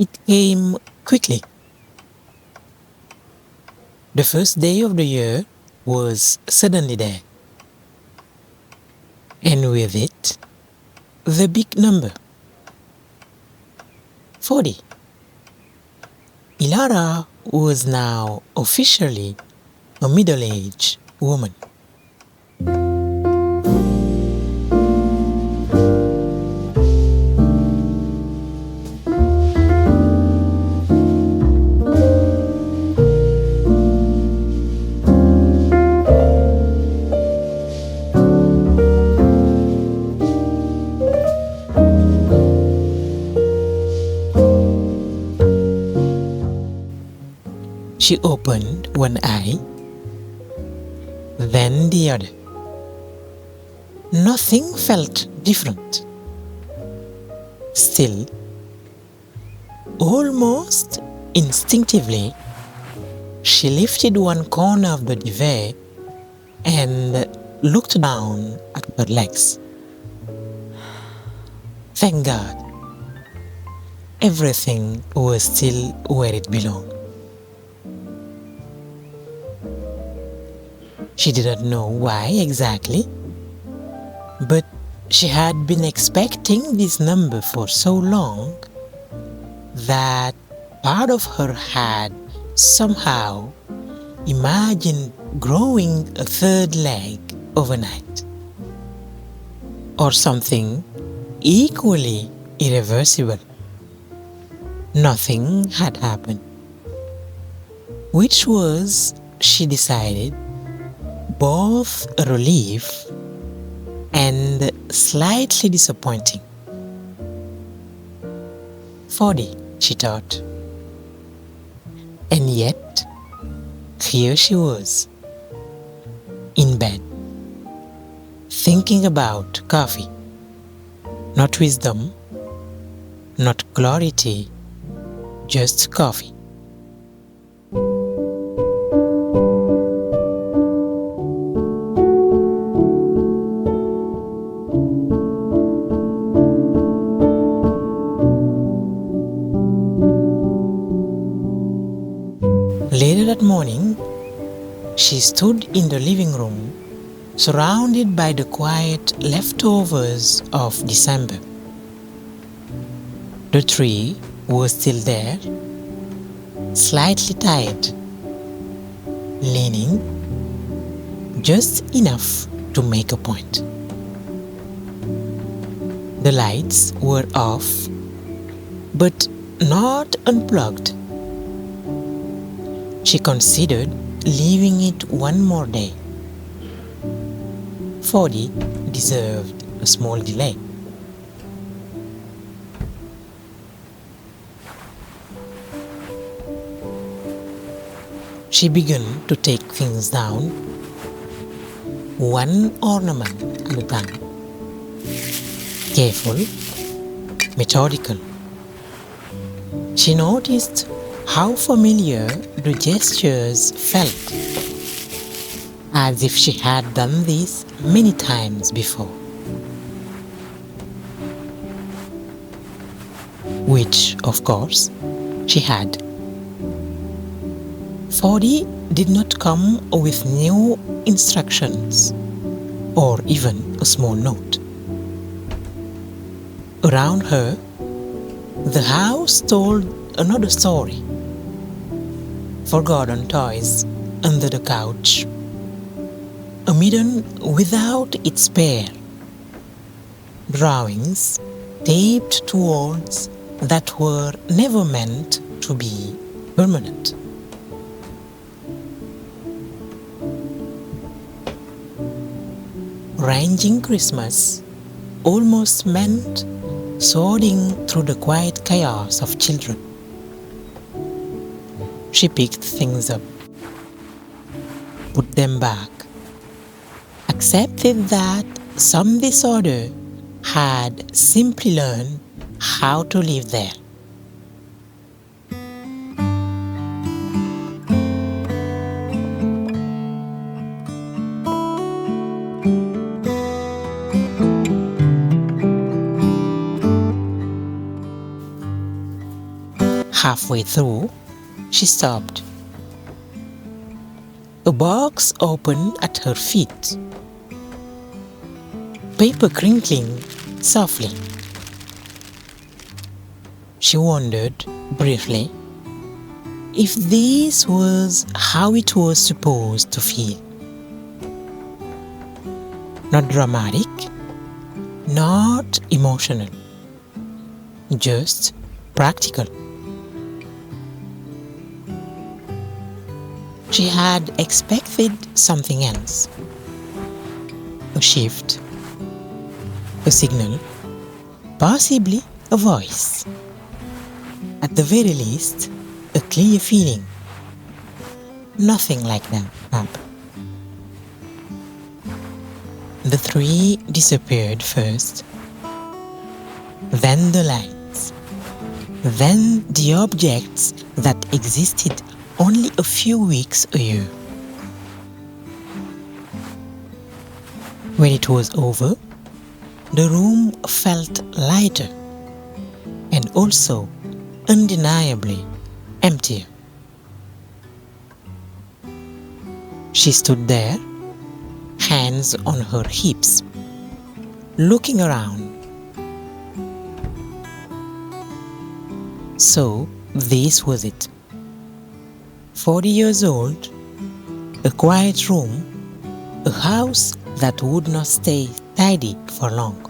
It came quickly. The first day of the year was suddenly there. And with it, the big number. 40. Elara was now officially a middle-aged woman. She opened one eye, then the other. Nothing felt different. Still, almost instinctively, she lifted one corner of the duvet and looked down at her legs. Thank God, everything was still where it belonged. She did not know why exactly, but she had been expecting this number for so long that part of her had somehow imagined growing a third leg overnight, or something equally irreversible. Nothing had happened, which was, she decided, both a relief and slightly disappointing. 40, she thought. And yet, here she was, in bed, thinking about coffee. Not wisdom, not clarity, just coffee. Later that morning, she stood in the living room, surrounded by the quiet leftovers of December. The tree was still there, slightly tired, leaning just enough to make a point. The lights were off, but not unplugged. She considered leaving it one more day. 40 deserved a small delay. She began to take things down, one ornament at a time. Careful, methodical. She noticed how familiar the gestures felt, as if she had done this many times before. Which, of course, she had. 40 did not come with new instructions or even a small note. Around her, the house told another story. Forgotten toys under the couch, a maiden without its pair, drawings taped to walls that were never meant to be permanent. arranging Christmas almost meant sorting through the quiet chaos of children. She picked things up, put them back, accepted that some disorder had simply learned how to live there. Halfway through, she stopped. A box opened at her feet, paper crinkling softly. She wondered briefly if this was how it was supposed to feel. Not dramatic, not emotional, just practical. She had expected something else. A shift, a signal, possibly a voice. At the very least, a clear feeling. Nothing like that happened. The three disappeared first, then the lights, then the objects that existed only a few weeks a year. When it was over, the room felt lighter and also undeniably emptier. She stood there, hands on her hips, looking around. So this was it. 40 years old, a quiet room, a house that would not stay tidy for long.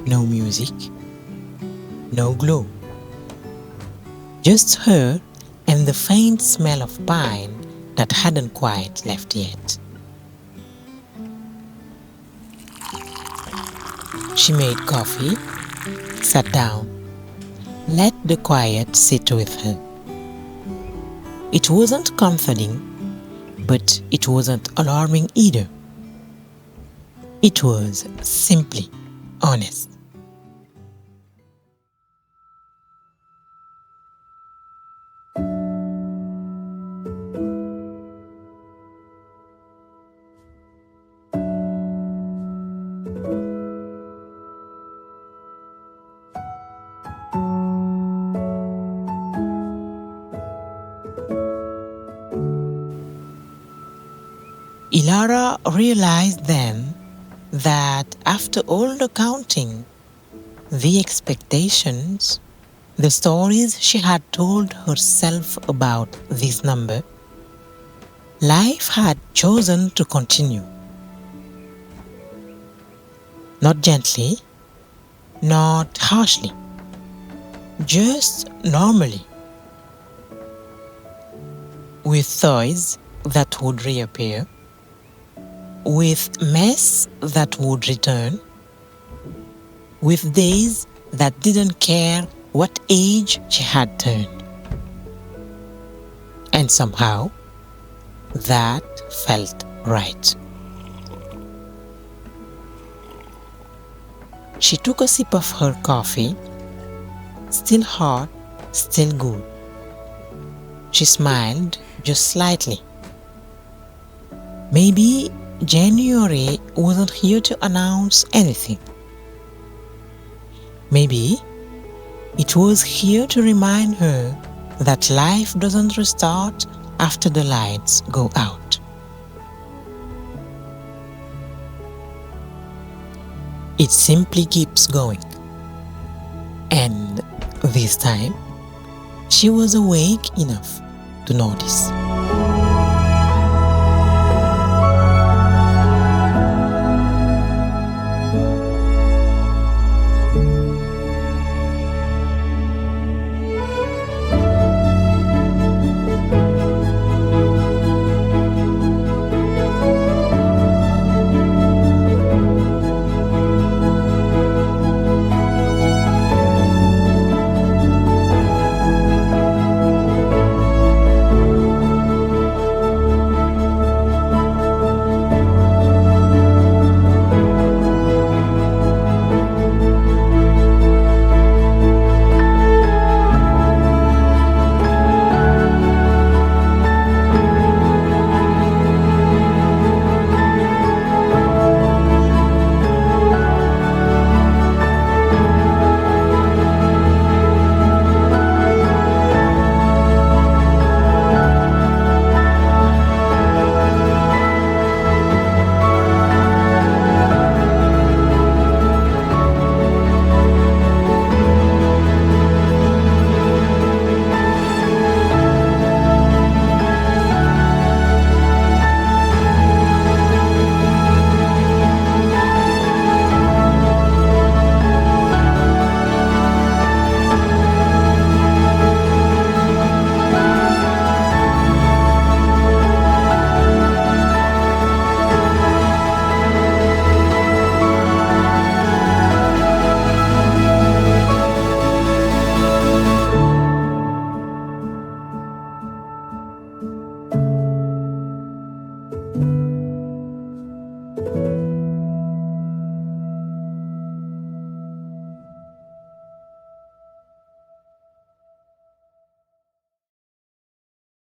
No music, no glow. Just her and the faint smell of pine that hadn't quite left yet. She made coffee, sat down, let the quiet sit with her. It wasn't comforting, but it wasn't alarming either. It was simply honest. Elara realized then that after all the counting, the expectations, the stories she had told herself about this number, life had chosen to continue. Not gently, not harshly, just normally. With toys that would reappear, with mess that would return, with days that didn't care what age she had turned. And somehow, that felt right. She took a sip of her coffee, still hot, still good. She smiled just slightly. Maybe January wasn't here to announce anything. Maybe it was here to remind her that life doesn't restart after the lights go out. It simply keeps going. And this time, she was awake enough to notice.